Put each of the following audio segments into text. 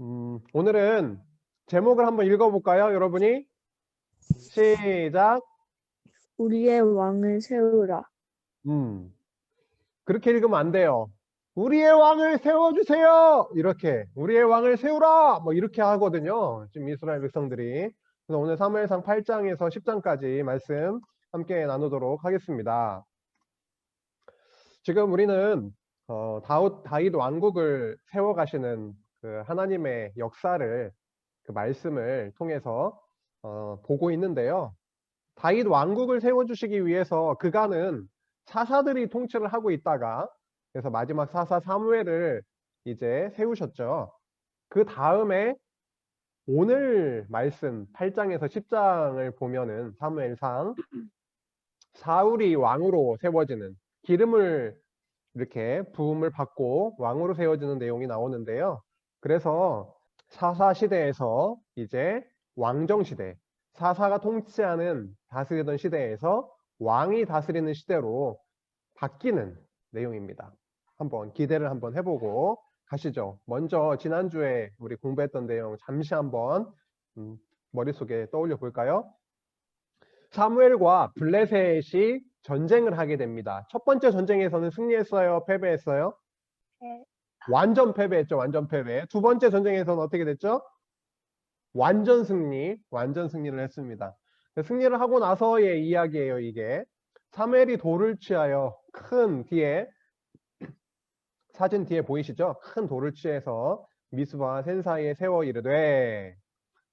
오늘은 제목을 한번 읽어볼까요, 여러분이? 시작. 우리의 왕을 세우라. 음, 그렇게 읽으면 안 돼요. 우리의 왕을 세워주세요! 이렇게. 우리의 왕을 세우라! 뭐 이렇게 하거든요. 지금 이스라엘 백성들이. 그래서 오늘 사무엘상 8장에서 10장까지 말씀 함께 나누도록 하겠습니다. 지금 우리는 다윗 왕국을 세워가시는 그 하나님의 역사를, 그 말씀을 통해서 보고 있는데요. 다윗 왕국을 세워주시기 위해서 그간은 사사들이 통치를 하고 있다가, 그래서 마지막 사사 사무엘을 이제 세우셨죠. 그 다음에 오늘 말씀 8장에서 10장을 보면은 사무엘상 사울이 왕으로 세워지는, 기름을 이렇게 부음을 받고 왕으로 세워지는 내용이 나오는데요. 그래서 사사 시대에서 이제 왕정 시대, 사사가 통치하는, 다스리던 시대에서 왕이 다스리는 시대로 바뀌는 내용입니다. 한번 기대를 한번 해보고 가시죠. 먼저 지난주에 우리 공부했던 내용 잠시 한번 머릿속에 떠올려 볼까요? 사무엘과 블레셋이 전쟁을 하게 됩니다. 첫 번째 전쟁에서는 승리했어요? 패배했어요? 완전 패배했죠. 완전 패배. 두 번째 전쟁에서는 어떻게 됐죠? 완전 승리를 했습니다. 승리를 하고 나서의 이야기예요, 이게. 사무엘이 돌을 취하여, 큰 뒤에, 사진 뒤에 보이시죠? 큰 돌을 취해서 미스바 센 사이에 세워 이르되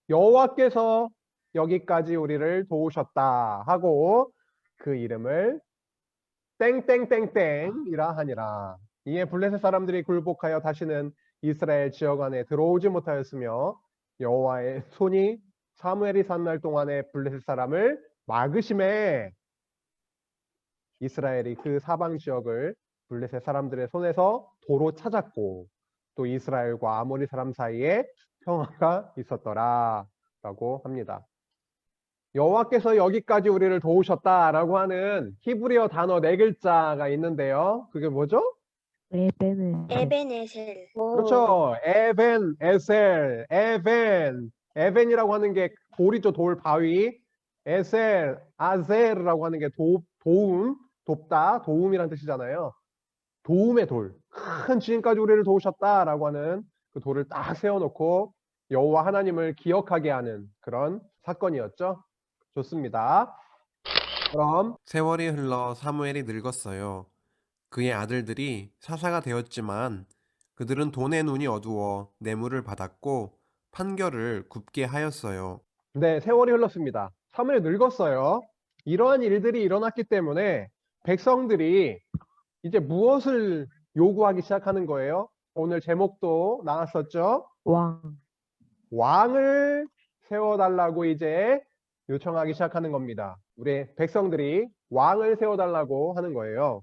여호와께서 여기까지 우리를 도우셨다 하고 그 이름을 땡땡땡땡이라 하니라. 이에 블레셋 사람들이 굴복하여 다시는 이스라엘 지역 안에 들어오지 못하였으며 여호와의 손이 사무엘이 산 날 동안에 블레셋 사람을 막으심에 이스라엘이 그 사방 지역을 블레셋 사람들의 손에서 도로 찾았고 또 이스라엘과 아모리 사람 사이에 평화가 있었더라 라고 합니다. 여호와께서 여기까지 우리를 도우셨다라고 하는 히브리어 단어 4글자가 있는데요. 그게 뭐죠? 에베네셀. 그렇죠. 에벤, 에셀, 에벤이라고 하는 게 돌이죠. 돌, 바위. 에셀, 아셀이라고 하는 게 도움, 돕다, 도움이란 뜻이잖아요. 도움의 돌. 큰 지금까지 우리를 도우셨다라고 하는 그 돌을 딱 세워놓고 여호와 하나님을 기억하게 하는 그런 사건이었죠. 좋습니다. 그럼 세월이 흘러 사무엘이 늙었어요. 그의 아들들이 사사가 되었지만 그들은 돈의 눈이 어두워 뇌물을 받았고 판결을 굽게 하였어요. 네, 세월이 흘렀습니다. 사무엘이 늙었어요. 이러한 일들이 일어났기 때문에 백성들이 이제 무엇을 요구하기 시작하는 거예요? 오늘 제목도 나왔었죠. 왕을 세워달라고 이제 요청하기 시작하는 겁니다. 우리 백성들이 왕을 세워달라고 하는 거예요.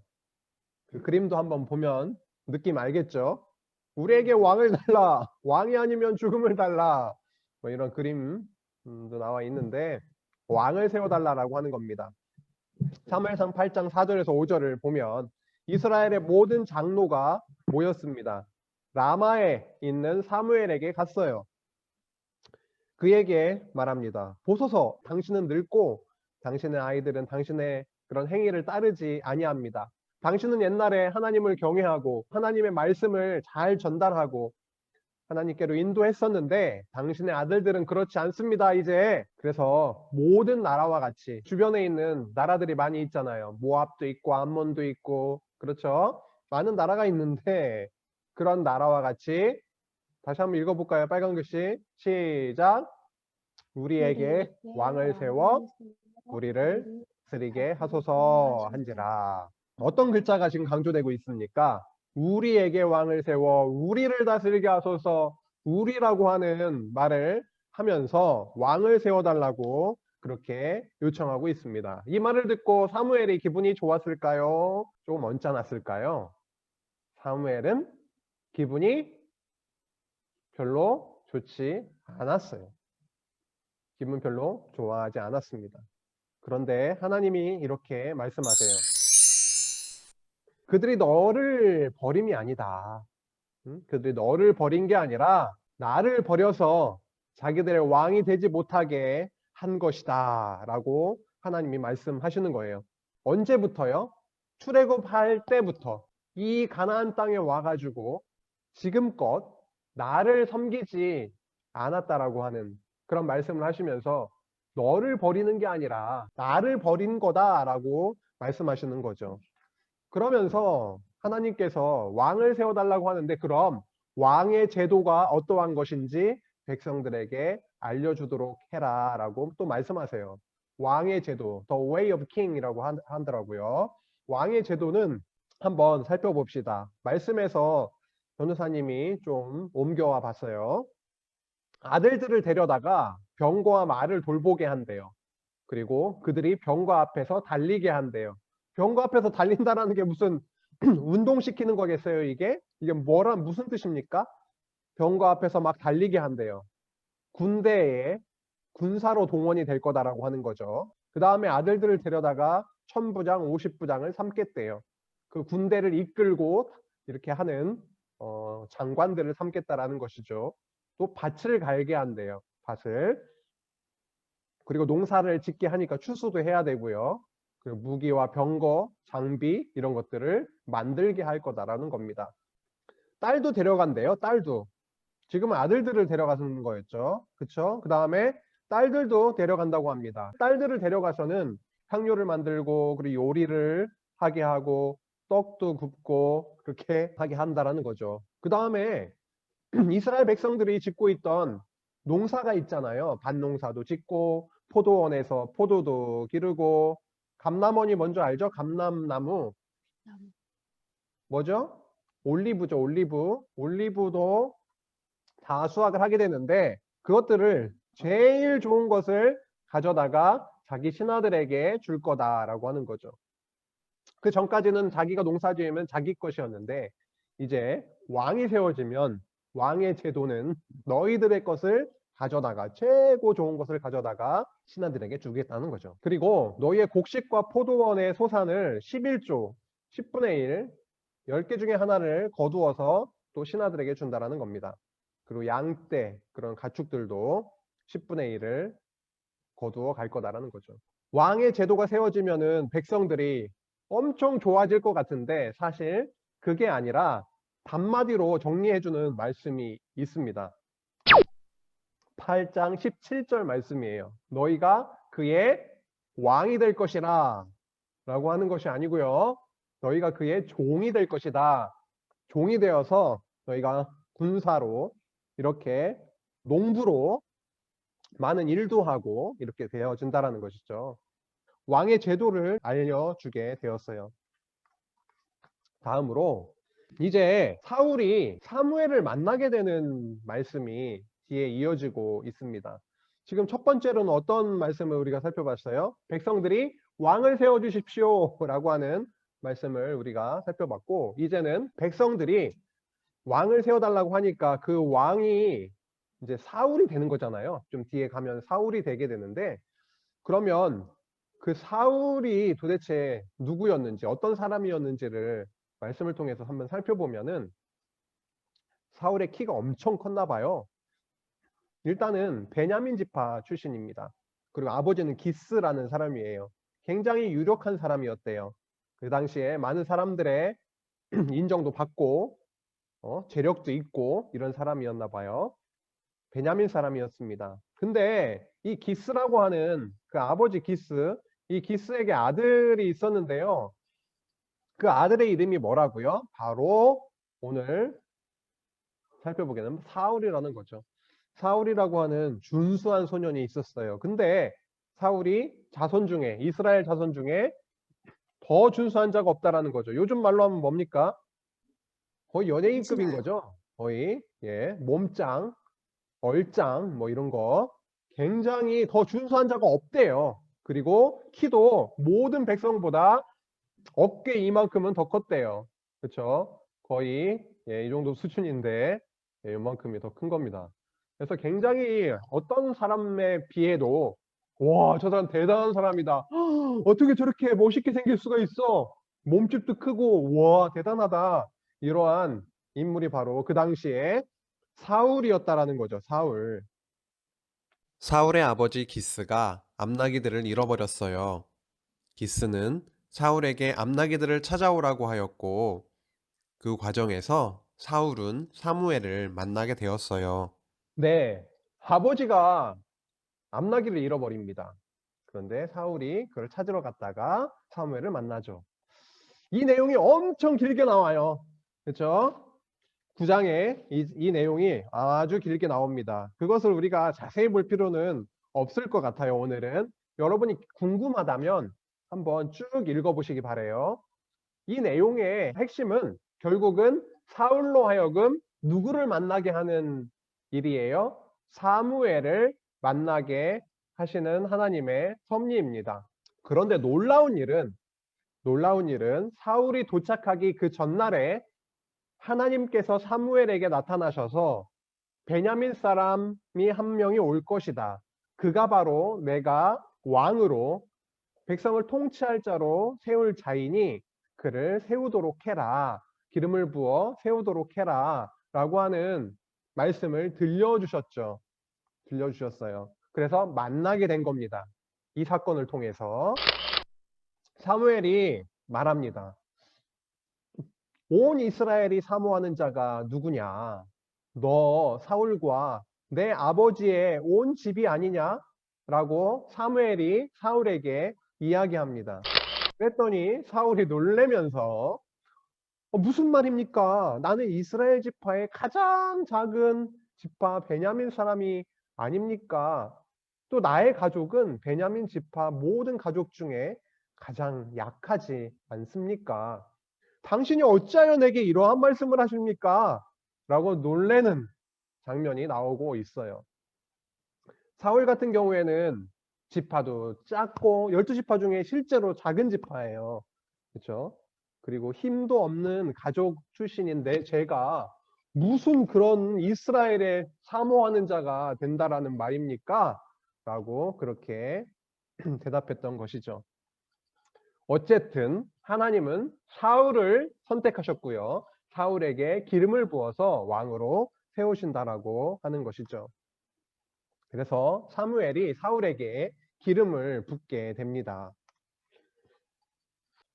그 그림도 한번 보면 느낌 알겠죠? 우리에게 왕을 달라. 왕이 아니면 죽음을 달라. 뭐 이런 그림도 나와 있는데 왕을 세워달라고 하는 겁니다. 사무엘상 8장 4절에서 5절을 보면 이스라엘의 모든 장로가 모였습니다. 라마에 있는 사무엘에게 갔어요. 그에게 말합니다. 보소서, 당신은 늙고 당신의 아이들은 당신의 그런 행위를 따르지 아니합니다. 당신은 옛날에 하나님을 경외하고 하나님의 말씀을 잘 전달하고 하나님께로 인도했었는데 당신의 아들들은 그렇지 않습니다, 이제. 그래서 모든 나라와 같이, 주변에 있는 나라들이 많이 있잖아요. 모압도 있고 암몬도 있고, 그렇죠? 많은 나라가 있는데 그런 나라와 같이, 다시 한번 읽어볼까요? 빨간 글씨 시작. 우리에게 왕을 세워 우리를 다스리게 하소서 한지라. 어떤 글자가 지금 강조되고 있습니까? 우리에게 왕을 세워 우리를 다스리게 하소서, 우리라고 하는 말을 하면서 왕을 세워달라고 그렇게 요청하고 있습니다. 이 말을 듣고 사무엘이 기분이 좋았을까요? 조금 언짢았을까요? 사무엘은 기분이 별로 좋지 않았어요. 기분 별로 좋아하지 않았습니다. 그런데 하나님이 이렇게 말씀하세요. 그들이 너를 버림이 아니다. 그들이 너를 버린 게 아니라 나를 버려서 자기들의 왕이 되지 못하게 한 것이다 라고 하나님이 말씀하시는 거예요. 언제부터요? 출애굽할 때부터 이 가나안 땅에 와가지고 지금껏 나를 섬기지 않았다라고 하는 그런 말씀을 하시면서 너를 버리는 게 아니라 나를 버린 거다라고 말씀하시는 거죠. 그러면서 하나님께서 왕을 세워달라고 하는데 그럼 왕의 제도가 어떠한 것인지 백성들에게 알려주도록 해라 라고 또 말씀하세요. 왕의 제도, The Way of King이라고 하더라고요. 왕의 제도는 한번 살펴봅시다. 말씀에서 변호사님이 좀 옮겨와 봤어요. 아들들을 데려다가 병거와 말을 돌보게 한대요. 그리고 그들이 병거 앞에서 달리게 한대요. 병거 앞에서 달린다라는 게 무슨 운동시키는 거겠어요, 이게? 이게 무슨 뜻입니까? 병거 앞에서 막 달리게 한대요. 군대에 군사로 동원이 될 거다라고 하는 거죠. 그 다음에 아들들을 데려다가 1000부장, 50부장을 삼겠대요. 그 군대를 이끌고 이렇게 하는 장관들을 삼겠다라는 것이죠. 또 밭을 갈게 한대요. 밭을. 그리고 농사를 짓게 하니까 추수도 해야 되고요. 그리고 무기와 병거, 장비 이런 것들을 만들게 할 거다라는 겁니다. 딸도 데려간대요. 딸도. 지금은 아들들을 데려가는 거였죠. 그렇죠? 그 다음에 딸들도 데려간다고 합니다. 딸들을 데려가서는 향료를 만들고 그리고 요리를 하게 하고 떡도 굽고 그렇게 하게 한다라는 거죠. 그 다음에 이스라엘 백성들이 짓고 있던 농사가 있잖아요. 밭농사도 짓고 포도원에서 포도도 기르고 감람원이 뭔지 알죠? 감람나무. 뭐죠? 올리브죠. 올리브. 올리브도 다 수확을 하게 되는데 그것들을 제일 좋은 것을 가져다가 자기 신하들에게 줄 거다라고 하는 거죠. 그 전까지는 자기가 농사 지으면 자기 것이었는데 이제 왕이 세워지면 왕의 제도는 너희들의 것을 가져다가 최고 좋은 것을 가져다가 신하들에게 주겠다는 거죠. 그리고 너희의 곡식과 포도원의 소산을 11조, 10분의 1, 10개 중에 하나를 거두어서 또 신하들에게 준다라는 겁니다. 그리고 양떼, 그런 가축들도 10분의 1을 거두어 갈 거다라는 거죠. 왕의 제도가 세워지면은 백성들이 엄청 좋아질 것 같은데 사실 그게 아니라 단마디로 정리해주는 말씀이 있습니다. 8장 17절 말씀이에요. 너희가 그의 왕이 될 것이라 라고 하는 것이 아니고요. 너희가 그의 종이 될 것이다. 종이 되어서 너희가 군사로 이렇게 농부로 많은 일도 하고 이렇게 되어진다라는 것이죠. 왕의 제도를 알려주게 되었어요. 다음으로 이제 사울이 사무엘을 만나게 되는 말씀이 뒤에 이어지고 있습니다. 지금 첫 번째로는 어떤 말씀을 우리가 살펴봤어요? 백성들이 왕을 세워주십시오 라고 하는 말씀을 우리가 살펴봤고 이제는 백성들이 왕을 세워달라고 하니까 그 왕이 이제 사울이 되는 거잖아요. 좀 뒤에 가면 사울이 되게 되는데 그러면 그 사울이 도대체 누구였는지 어떤 사람이었는지를 말씀을 통해서 한번 살펴보면은 사울의 키가 엄청 컸나 봐요. 일단은 베냐민 지파 출신입니다. 그리고 아버지는 기스라는 사람이에요. 굉장히 유력한 사람이었대요. 그 당시에 많은 사람들의 인정도 받고 재력도 있고 이런 사람이었나 봐요. 베냐민 사람이었습니다. 근데 이 기스라고 하는 그 아버지 기스, 이 기스에게 아들이 있었는데요. 그 아들의 이름이 뭐라고요? 바로 오늘 살펴보게 되면 사울이라는 거죠. 사울이라고 하는 준수한 소년이 있었어요. 근데 사울이 자손 중에 이스라엘 자손 중에 더 준수한 자가 없다라는 거죠. 요즘 말로 하면 뭡니까? 거의 연예인급인 거죠. 거의 몸짱, 얼짱 뭐 이런 거 굉장히 더 준수한 자가 없대요. 그리고 키도 모든 백성보다 어깨 이만큼은 더 컸대요. 그렇죠? 거의 이 정도 수준인데 이만큼이 더 큰 겁니다. 그래서 굉장히 어떤 사람에 비해도 와, 저 사람 대단한 사람이다. 어떻게 저렇게 멋있게 생길 수가 있어? 몸집도 크고 와, 대단하다. 이러한 인물이 바로 그 당시에 사울이었다라는 거죠. 사울. 사울의 아버지 기스가 암나기들을 잃어버렸어요. 기스는 사울에게 암나기들을 찾아오라고 하였고, 그 과정에서 사울은 사무엘을 만나게 되었어요. 네. 아버지가 암나기를 잃어버립니다. 그런데 사울이 그걸 찾으러 갔다가 사무엘을 만나죠. 이 내용이 엄청 길게 나와요. 그렇죠? 9장에 이 내용이 아주 길게 나옵니다. 그것을 우리가 자세히 볼 필요는 없을 것 같아요. 오늘은 여러분이 궁금하다면 한번 쭉 읽어보시기 바래요. 이 내용의 핵심은 결국은 사울로 하여금 누구를 만나게 하는 일이에요? 사무엘을 만나게 하시는 하나님의 섭리입니다. 그런데 놀라운 일은 사울이 도착하기 그 전날에 하나님께서 사무엘에게 나타나셔서 베냐민 사람이 한 명이 올 것이다. 그가 바로 내가 왕으로 백성을 통치할 자로 세울 자이니 그를 세우도록 해라. 기름을 부어 세우도록 해라. 라고 하는 말씀을 들려주셨어요. 그래서 만나게 된 겁니다. 이 사건을 통해서 사무엘이 말합니다. 온 이스라엘이 사모하는 자가 누구냐? 너 사울과 내 아버지의 온 집이 아니냐? 라고 사무엘이 사울에게 이야기합니다. 그랬더니 사울이 놀래면서 무슨 말입니까? 나는 이스라엘 지파의 가장 작은 지파 베냐민 사람이 아닙니까? 또 나의 가족은 베냐민 지파 모든 가족 중에 가장 약하지 않습니까? 당신이 어찌하여 내게 이러한 말씀을 하십니까? 라고 놀래는 장면이 나오고 있어요. 사울 같은 경우에는 지파도 작고 12지파 중에 실제로 작은 지파예요. 그렇죠? 그리고 힘도 없는 가족 출신인데 제가 무슨 그런 이스라엘에 사모하는 자가 된다라는 말입니까? 라고 그렇게 대답했던 것이죠. 어쨌든 하나님은 사울을 선택하셨고요. 사울에게 기름을 부어서 왕으로 세우신다라고 하는 것이죠. 그래서 사무엘이 사울에게 기름을 붓게 됩니다.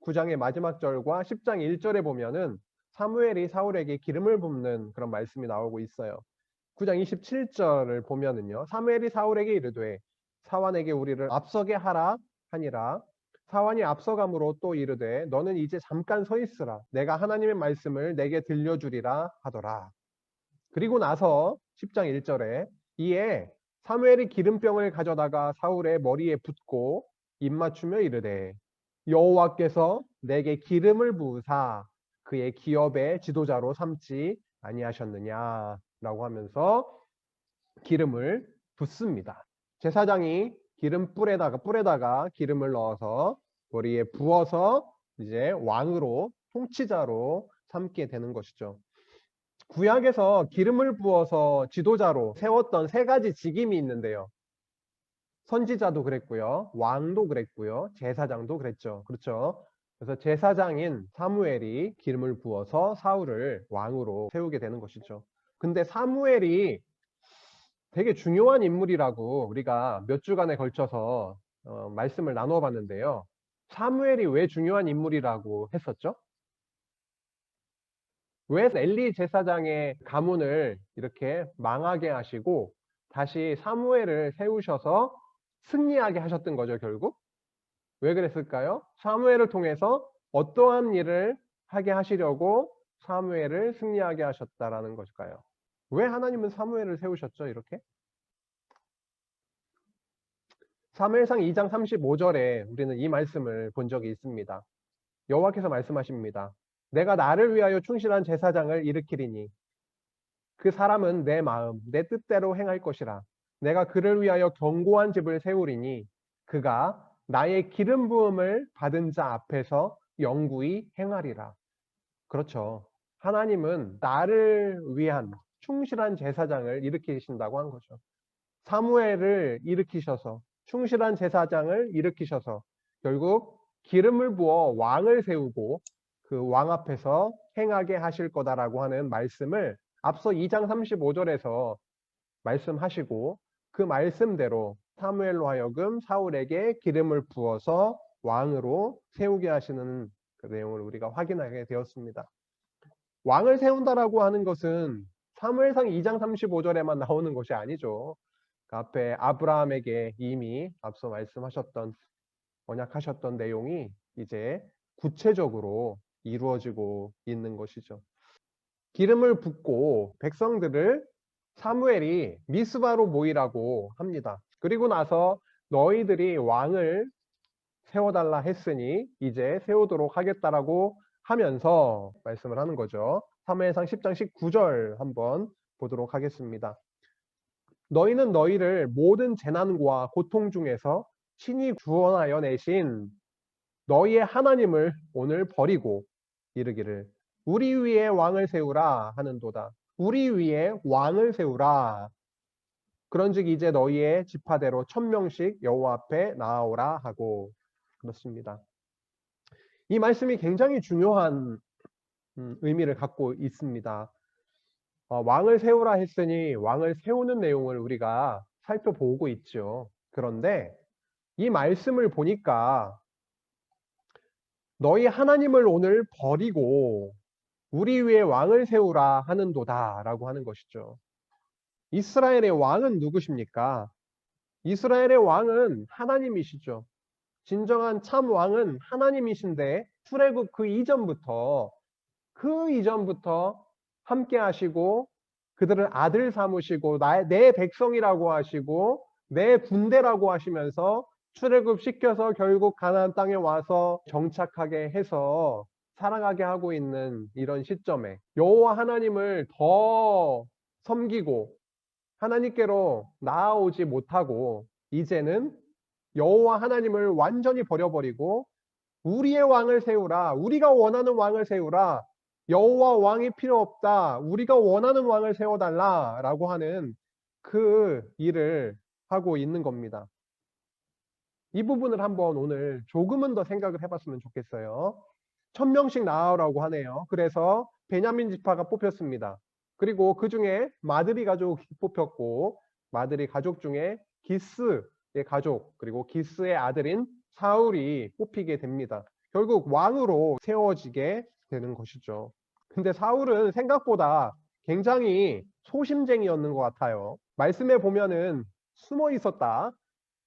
9장의 마지막 절과 10장 1절에 보면은 사무엘이 사울에게 기름을 붓는 그런 말씀이 나오고 있어요. 9장 27절을 보면은요. 사무엘이 사울에게 이르되 사완에게 우리를 앞서게 하라 하니라. 사완이 앞서감으로 또 이르되 너는 이제 잠깐 서 있으라. 내가 하나님의 말씀을 내게 들려주리라 하더라. 그리고 나서 10장 1절에 이에 사무엘이 기름병을 가져다가 사울의 머리에 붓고 입맞추며 이르되 여호와께서 내게 기름을 부으사 그의 기업의 지도자로 삼지 아니하셨느냐라고 하면서 기름을 붓습니다. 제사장이 기름 뿔에다가 기름을 넣어서 머리에 부어서 이제 왕으로 통치자로 삼게 되는 것이죠. 구약에서 기름을 부어서 지도자로 세웠던 세 가지 직임이 있는데요. 선지자도 그랬고요. 왕도 그랬고요. 제사장도 그랬죠. 그렇죠? 그래서 제사장인 사무엘이 기름을 부어서 사울을 왕으로 세우게 되는 것이죠. 근데 사무엘이 되게 중요한 인물이라고 우리가 몇 주간에 걸쳐서 말씀을 나누어 봤는데요. 사무엘이 왜 중요한 인물이라고 했었죠? 왜 엘리 제사장의 가문을 이렇게 망하게 하시고 다시 사무엘을 세우셔서 승리하게 하셨던 거죠, 결국? 왜 그랬을까요? 사무엘을 통해서 어떠한 일을 하게 하시려고 사무엘을 승리하게 하셨다라는 것일까요? 왜 하나님은 사무엘을 세우셨죠, 이렇게? 사무엘상 2장 35절에 우리는 이 말씀을 본 적이 있습니다. 여호와께서 말씀하십니다. 내가 나를 위하여 충실한 제사장을 일으키리니 그 사람은 내 마음, 내 뜻대로 행할 것이라. 내가 그를 위하여 견고한 집을 세우리니 그가 나의 기름 부음을 받은 자 앞에서 영구히 행하리라. 그렇죠. 하나님은 나를 위한 충실한 제사장을 일으키신다고 한 거죠. 사무엘을 일으키셔서 충실한 제사장을 일으키셔서 결국 기름을 부어 왕을 세우고 그 왕 앞에서 행하게 하실 거다라고 하는 말씀을 앞서 2장 35절에서 말씀하시고 그 말씀대로 사무엘로 하여금 사울에게 기름을 부어서 왕으로 세우게 하시는 그 내용을 우리가 확인하게 되었습니다. 왕을 세운다라고 하는 것은 사무엘상 2장 35절에만 나오는 것이 아니죠. 그 앞에 아브라함에게 이미 앞서 말씀하셨던 언약하셨던 내용이 이제 구체적으로 이루어지고 있는 것이죠. 기름을 붓고 백성들을 사무엘이 미스바로 모이라고 합니다. 그리고 나서 너희들이 왕을 세워달라 했으니 이제 세우도록 하겠다라고 하면서 말씀을 하는 거죠. 사무엘상 10장 19절 한번 보도록 하겠습니다. 너희는 너희를 모든 재난과 고통 중에서 친히 구원하여 내신 너희의 하나님을 오늘 버리고 이르기를 우리 위에 왕을 세우라 하는도다. 우리 위에 왕을 세우라. 그런즉 이제 너희의 지파대로 1000명씩 여호와 앞에 나아오라 하고 그렇습니다. 이 말씀이 굉장히 중요한 의미를 갖고 있습니다. 왕을 세우라 했으니 왕을 세우는 내용을 우리가 살펴보고 있죠. 그런데 이 말씀을 보니까 너희 하나님을 오늘 버리고 우리 위에 왕을 세우라 하는도다 라고 하는 것이죠. 이스라엘의 왕은 누구십니까? 이스라엘의 왕은 하나님이시죠. 진정한 참 왕은 하나님이신데 출애굽 그 이전부터 함께 하시고 그들을 아들 삼으시고 내 백성이라고 하시고 내 군대라고 하시면서 출애굽 시켜서 결국 가나안 땅에 와서 정착하게 해서 살아가게 하고 있는 이런 시점에 여호와 하나님을 더 섬기고 하나님께로 나아오지 못하고 이제는 여호와 하나님을 완전히 버려버리고 우리의 왕을 세우라. 우리가 원하는 왕을 세우라. 여호와 왕이 필요 없다. 우리가 원하는 왕을 세워달라 라고 하는 그 일을 하고 있는 겁니다. 이 부분을 한번 오늘 조금은 더 생각을 해봤으면 좋겠어요. 1000명씩 나아오라고 하네요. 그래서 베냐민 지파가 뽑혔습니다. 그리고 그 중에 마드리 가족이 뽑혔고 마드리 가족 중에 기스의 가족 그리고 기스의 아들인 사울이 뽑히게 됩니다. 결국 왕으로 세워지게 되는 것이죠. 근데 사울은 생각보다 굉장히 소심쟁이였는 것 같아요. 말씀에 보면은 숨어 있었다.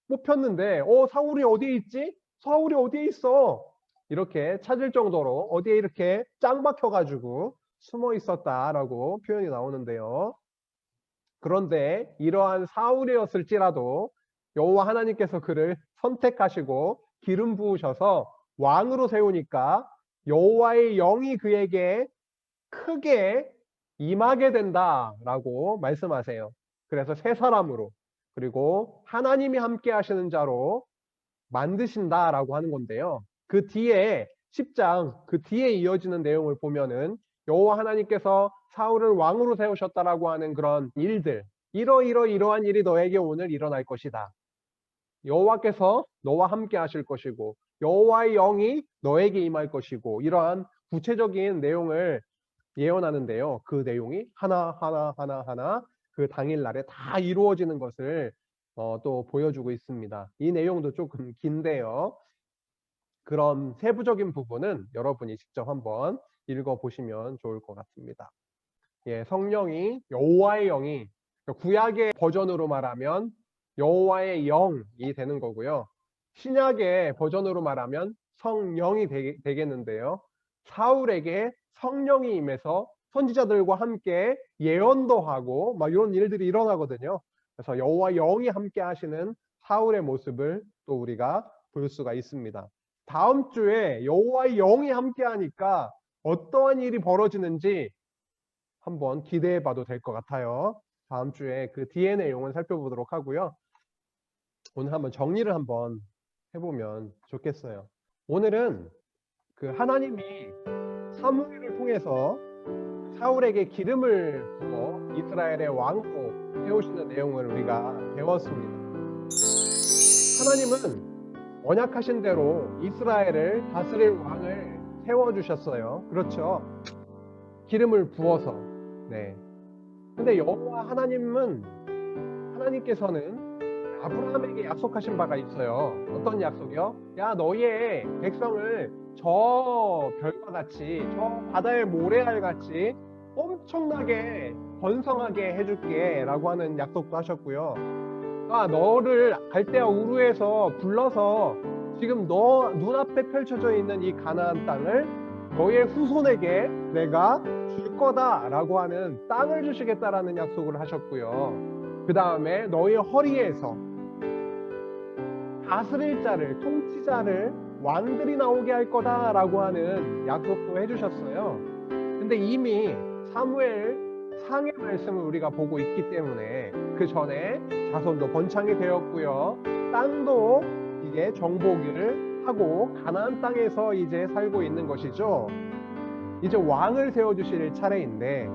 뽑혔는데 사울이 어디에 있지? 사울이 어디에 있어? 이렇게 찾을 정도로 어디에 이렇게 짱 박혀가지고 숨어 있었다라고 표현이 나오는데요. 그런데 이러한 사울이었을지라도 여호와 하나님께서 그를 선택하시고 기름 부으셔서 왕으로 세우니까 여호와의 영이 그에게 크게 임하게 된다라고 말씀하세요. 그래서 새 사람으로 그리고 하나님이 함께 하시는 자로 만드신다라고 하는 건데요. 그 뒤에 10장 그 뒤에 이어지는 내용을 보면은 여호와 하나님께서 사울을 왕으로 세우셨다라고 하는 그런 일들 이러한 일이 너에게 오늘 일어날 것이다. 여호와께서 너와 함께 하실 것이고 여호와의 영이 너에게 임할 것이고 이러한 구체적인 내용을 예언하는데요. 그 내용이 하나하나 그 당일날에 다 이루어지는 것을 또 보여주고 있습니다. 이 내용도 조금 긴데요. 그런 세부적인 부분은 여러분이 직접 한번 읽어보시면 좋을 것 같습니다. 성령이 여호와의 영이 구약의 버전으로 말하면 여호와의 영이 되는 거고요. 신약의 버전으로 말하면 성령이 되겠는데요. 사울에게 성령이 임해서 선지자들과 함께 예언도 하고 막 이런 일들이 일어나거든요. 그래서 여호와 영이 함께 하시는 사울의 모습을 또 우리가 볼 수가 있습니다. 다음 주에 여호와의 영이 함께 하니까 어떠한 일이 벌어지는지 한번 기대해 봐도 될 것 같아요. 다음 주에 그 뒤의 내용을 살펴보도록 하고요. 오늘 한번 정리를 한번 해보면 좋겠어요. 오늘은 그 하나님이 사무엘을 통해서 사울에게 기름을 부어 이스라엘의 왕으로 세우시는 내용을 우리가 배웠습니다. 하나님은 언약하신 대로 이스라엘을 다스릴 왕을 세워주셨어요. 그렇죠. 기름을 부어서 근데 여호와 하나님께서는 아브라함에게 약속하신 바가 있어요. 어떤 약속이요? 야, 너희의 백성을 저 별과 같이, 저 바다의 모래알 같이 엄청나게 번성하게 해줄게 라고 하는 약속도 하셨고요. 아, 너를 갈대아 우르에서 불러서 지금 너 눈앞에 펼쳐져 있는 이 가나안 땅을 너의 후손에게 내가 줄 거다라고 하는 땅을 주시겠다라는 약속을 하셨고요. 그 다음에 너의 허리에서 다스릴 자를, 통치자를, 왕들이 나오게 할 거다라고 하는 약속도 해주셨어요. 근데 이미 사무엘 상의 말씀을 우리가 보고 있기 때문에 그 전에 자손도 번창이 되었고요. 땅도 이제 정복을 하고 가나안 땅에서 이제 살고 있는 것이죠. 이제 왕을 세워주실 차례인데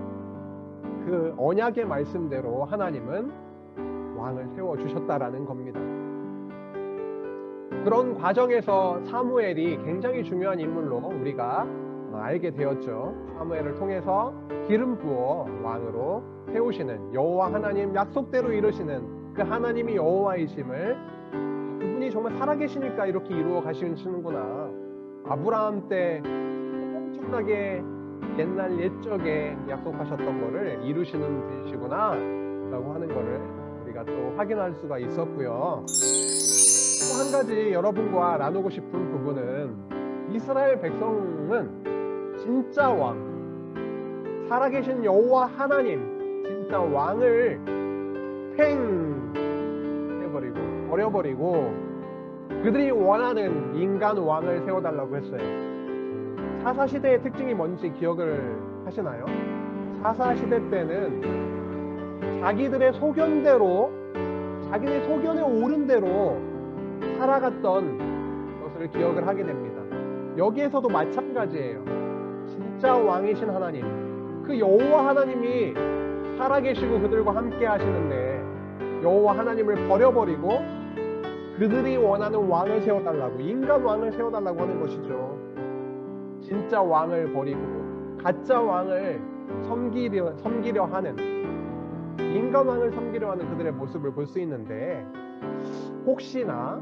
그 언약의 말씀대로 하나님은 왕을 세워주셨다라는 겁니다. 그런 과정에서 사무엘이 굉장히 중요한 인물로 우리가 알게 되었죠. 사무엘을 통해서 기름 부어 왕으로 세우시는 여호와 하나님 약속대로 이루시는 그 하나님이 여호와이심을 그분이 정말 살아계시니까 이렇게 이루어 가시는구나. 아브라함 때 엄청나게 옛날 옛적에 약속하셨던 거를 이루시는 분이시구나 라고 하는 거를 우리가 또 확인할 수가 있었고요. 또 한 가지 여러분과 나누고 싶은 부분은 이스라엘 백성은 진짜 왕, 살아계신 여호와 하나님, 진짜 왕을 팽 해버리고 버려버리고 그들이 원하는 인간 왕을 세워달라고 했어요. 사사시대의 특징이 뭔지 기억을 하시나요? 사사시대 때는 자기들의 소견대로, 자기네 소견에 오른 대로 살아갔던 것을 기억을 하게 됩니다. 여기에서도 마찬가지예요. 진짜 왕이신 하나님, 그 여호와 하나님이 살아계시고 그들과 함께 하시는데 여호와 하나님을 버려버리고 그들이 원하는 왕을 세워달라고, 인간 왕을 세워달라고 하는 것이죠. 진짜 왕을 버리고 가짜 왕을 섬기려 하는, 인간 왕을 섬기려 하는 그들의 모습을 볼 수 있는데 혹시나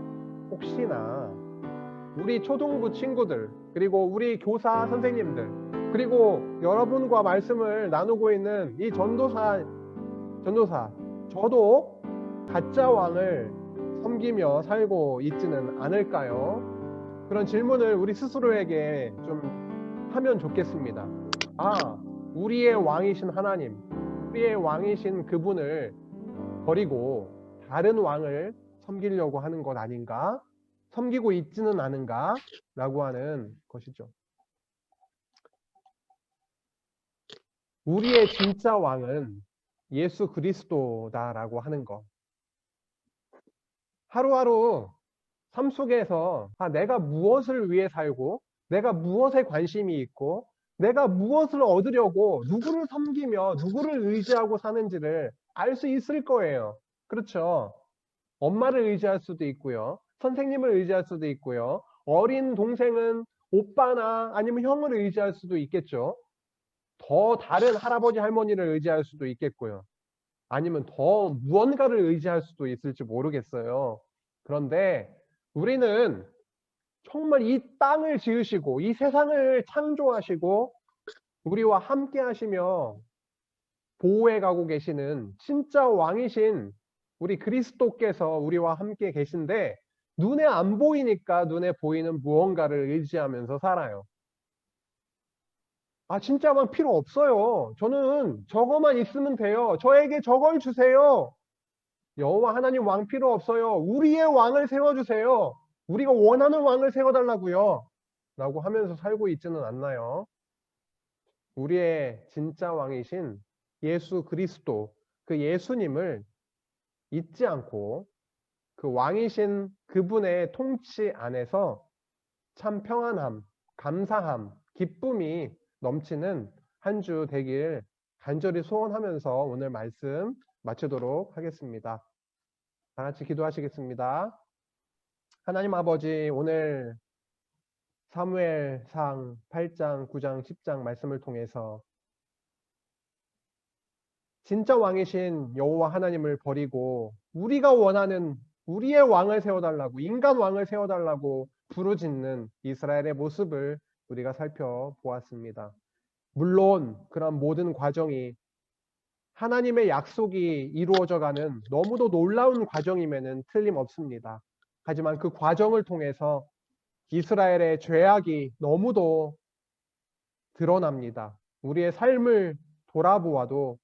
우리 초등부 친구들, 그리고 우리 교사 선생님들, 그리고 여러분과 말씀을 나누고 있는 이 전도사, 저도 가짜 왕을 섬기며 살고 있지는 않을까요? 그런 질문을 우리 스스로에게 좀 하면 좋겠습니다. 아, 우리의 왕이신 하나님, 우리의 왕이신 그분을 버리고 다른 왕을 섬기려고 하는 것 아닌가? 섬기고 있지는 않은가? 라고 하는 것이죠. 우리의 진짜 왕은 예수 그리스도다라고 하는 것. 하루하루 삶 속에서 내가 무엇을 위해 살고, 내가 무엇에 관심이 있고, 내가 무엇을 얻으려고 누구를 섬기며 누구를 의지하고 사는지를 알 수 있을 거예요. 그렇죠? 엄마를 의지할 수도 있고요. 선생님을 의지할 수도 있고요. 어린 동생은 오빠나 아니면 형을 의지할 수도 있겠죠. 더 다른 할아버지 할머니를 의지할 수도 있겠고요. 아니면 더 무언가를 의지할 수도 있을지 모르겠어요. 그런데 우리는 정말 이 땅을 지으시고 이 세상을 창조하시고 우리와 함께 하시며 보호해 가고 계시는 진짜 왕이신 우리 그리스도께서 우리와 함께 계신데 눈에 안 보이니까 눈에 보이는 무언가를 의지하면서 살아요. 아, 진짜 왕 필요 없어요. 저는 저거만 있으면 돼요. 저에게 저걸 주세요. 여호와 하나님 왕 필요 없어요. 우리의 왕을 세워주세요. 우리가 원하는 왕을 세워달라고요. 라고 하면서 살고 있지는 않나요? 우리의 진짜 왕이신 예수 그리스도, 그 예수님을 잊지 않고 그 왕이신 그분의 통치 안에서 참 평안함, 감사함, 기쁨이 넘치는 한 주 되길 간절히 소원하면서 오늘 말씀 마치도록 하겠습니다. 다 같이 기도하시겠습니다. 하나님 아버지, 오늘 사무엘상 8장, 9장, 10장 말씀을 통해서 진짜 왕이신 여호와 하나님을 버리고 우리가 원하는 우리의 왕을 세워달라고, 인간 왕을 세워달라고 부르짖는 이스라엘의 모습을 우리가 살펴보았습니다. 물론 그런 모든 과정이 하나님의 약속이 이루어져가는 너무도 놀라운 과정임에는 틀림없습니다. 하지만 그 과정을 통해서 이스라엘의 죄악이 너무도 드러납니다. 우리의 삶을 돌아보아도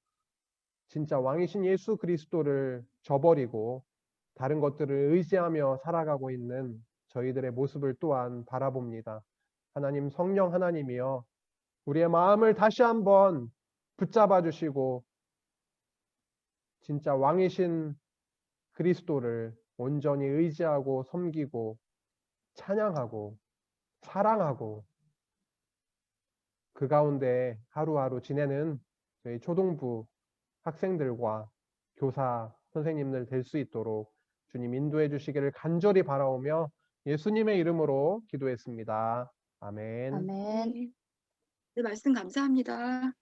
진짜 왕이신 예수 그리스도를 저버리고 다른 것들을 의지하며 살아가고 있는 저희들의 모습을 또한 바라봅니다. 하나님, 성령 하나님이여, 우리의 마음을 다시 한번 붙잡아 주시고 진짜 왕이신 그리스도를 온전히 의지하고 섬기고 찬양하고 사랑하고 그 가운데 하루하루 지내는 저희 초등부 학생들과 교사 선생님들 될 수 있도록 주님 인도해 주시기를 간절히 바라오며 예수님의 이름으로 기도했습니다. 아멘. 아멘. 네. 네, 말씀 감사합니다.